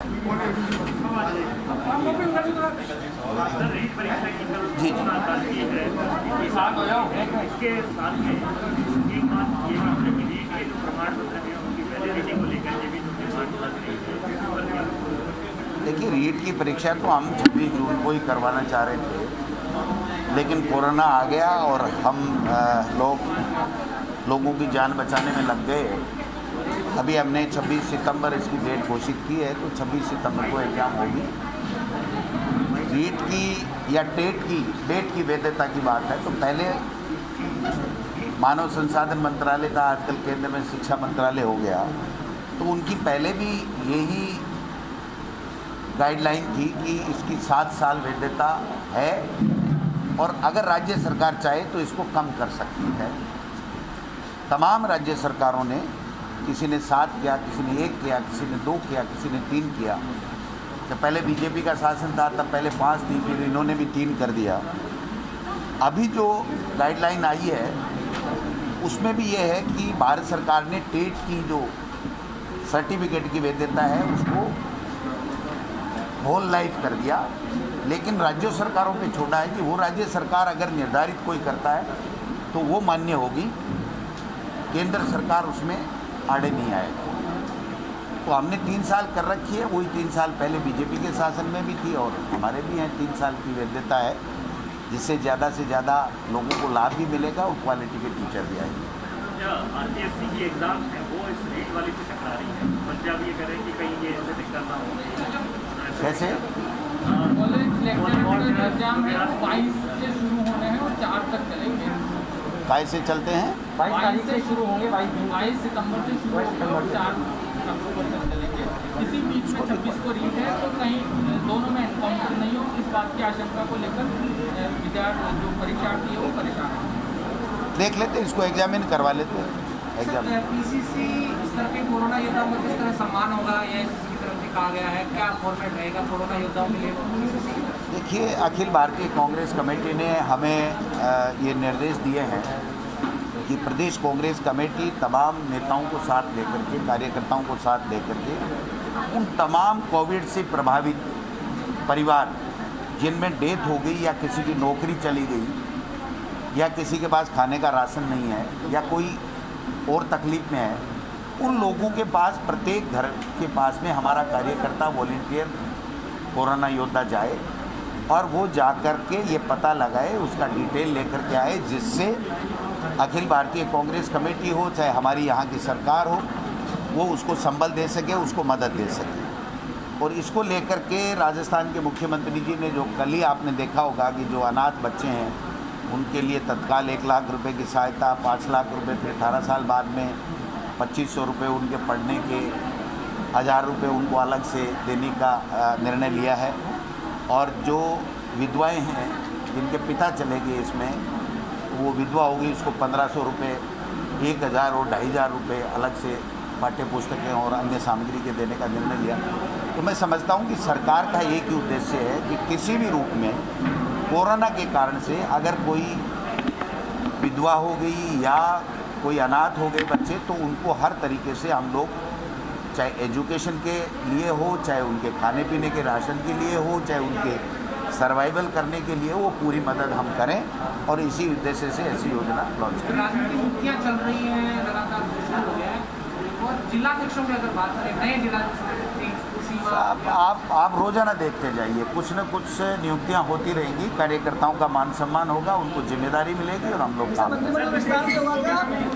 जी इसके साथ में एक बात ये भी मिली कि जो प्रमाण पत्र है उनकी पहले रीडिंग को लेकर के भी जो डिमांड लग रही है। देखिए, रीट की परीक्षा तो हम 26 जून को ही करवाना चाह रहे थे, लेकिन कोरोना आ गया और हम लोगों की जान बचाने में लग गए। अभी हमने 26 सितंबर इसकी डेट घोषित की है, तो 26 सितंबर को एग्ज़ाम होगी। रीट की या टेट की डेट की वैधता की बात है तो पहले मानव संसाधन मंत्रालय का आजकल केंद्र में शिक्षा मंत्रालय हो गया, तो उनकी पहले भी यही गाइडलाइन थी कि इसकी 7 साल वैधता है और अगर राज्य सरकार चाहे तो इसको कम कर सकती है। तमाम राज्य सरकारों ने, किसी ने 7 किया, किसी ने 1 किया, किसी ने 2 किया, किसी ने 3 किया। जब पहले बीजेपी का शासन था तब पहले 5 थी, फिर इन्होंने भी 3 कर दिया। अभी जो गाइडलाइन आई है उसमें भी ये है कि भारत सरकार ने टेट की जो सर्टिफिकेट की वैधता है उसको होल लाइफ कर दिया, लेकिन राज्य सरकारों पे छोड़ा है कि वो राज्य सरकार अगर निर्धारित कोई करता है तो वो मान्य होगी, केंद्र सरकार उसमें आड़े नहीं आएगा। तो हमने 3 साल कर रखी है, वही 3 साल पहले बीजेपी के शासन में भी थी और हमारे भी हैं। 3 साल की वैधता है, जिससे ज़्यादा से ज़्यादा लोगों को लाभ भी मिलेगा और क्वालिटी के टीचर भी आएंगे। आरटीएससी की एग्जाम है वो इस रीट वाली से टकरा रही है। पंजाब ये कह रहे हैं कि कहीं ये ऐसे दिक्कत ना हो। कैसे? एग्जाम है 22 से शुरू होने हैं और 4 तक चलेंगे। काय से चलते हैं? 22 तारीख से शुरू होंगे, 22 सितंबर से शुरू होंगे और 4 अक्टूबर तक चलेंगे। इसी बीच में 26 को रीट है, तो कहीं दोनों में एनकाउंटर नहीं हो, इस बात की आशंका को लेकर विद्यार्थी जो परीक्षार्थी है वो परेशान है। देख लेते, इसको एग्जामिन करवा लेते हैं। एग्जाम पीसीसी स्तर के कोरोना योद्धाओं को किस तरह सम्मान होगा, यह इसकी तरफ से कहा गया है, क्या फॉर्मेट रहेगा कोरोना योद्धाओं के लिए? देखिए, अखिल भारतीय कांग्रेस कमेटी ने हमें ये निर्देश दिए हैं कि प्रदेश कांग्रेस कमेटी तमाम नेताओं को साथ लेकर के, कार्यकर्ताओं को साथ लेकर के उन तमाम कोविड से प्रभावित परिवार जिनमें डेथ हो गई या किसी की नौकरी चली गई या किसी के पास खाने का राशन नहीं है या कोई और तकलीफ में है, उन लोगों के पास, प्रत्येक घर के पास में हमारा कार्यकर्ता वॉलंटियर कोरोना योद्धा जाए और वो जा कर के ये पता लगाए, उसका डिटेल लेकर के आए, जिससे अखिल भारतीय कांग्रेस कमेटी हो चाहे हमारी यहाँ की सरकार हो, वो उसको संबल दे सके, उसको मदद दे सके। और इसको लेकर के राजस्थान के मुख्यमंत्री जी ने, जो कल ही आपने देखा होगा कि जो अनाथ बच्चे हैं उनके लिए तत्काल 1 लाख रुपए की सहायता, 5 लाख रुपए, फिर 18 साल बाद में 2500 रुपये उनके पढ़ने के, 1000 रुपये उनको अलग से देने का निर्णय लिया है। और जो विधवाएँ हैं जिनके पिता चले गए इसमें, वो विधवा होगी, उसको 1500 रुपये, 1000 और 2500 रुपये अलग से पाठ्य पुस्तकें और अन्य सामग्री के देने का निर्णय लिया। तो मैं समझता हूँ कि सरकार का एक ही उद्देश्य है कि किसी भी रूप में कोरोना के कारण से अगर कोई विधवा हो गई या कोई अनाथ हो गए बच्चे, तो उनको हर तरीके से हम लोग, चाहे एजुकेशन के लिए हो, चाहे उनके खाने पीने के राशन के लिए हो, चाहे उनके सर्वाइवल करने के लिए, वो पूरी मदद हम करें और इसी उद्देश्य से ऐसी योजना लॉन्च करें। राजनीतिक मुखिया चल रही है, लगातार घोषणा हो गया है और जिलाध्यक्षों की अगर बात करें, नए जिलाध्यक्षों आप रोजाना देखते जाइए, कुछ न कुछ नियुक्तियां होती रहेंगी, कार्यकर्ताओं का मान सम्मान होगा, उनको जिम्मेदारी मिलेगी और हम लोग काम करेंगे।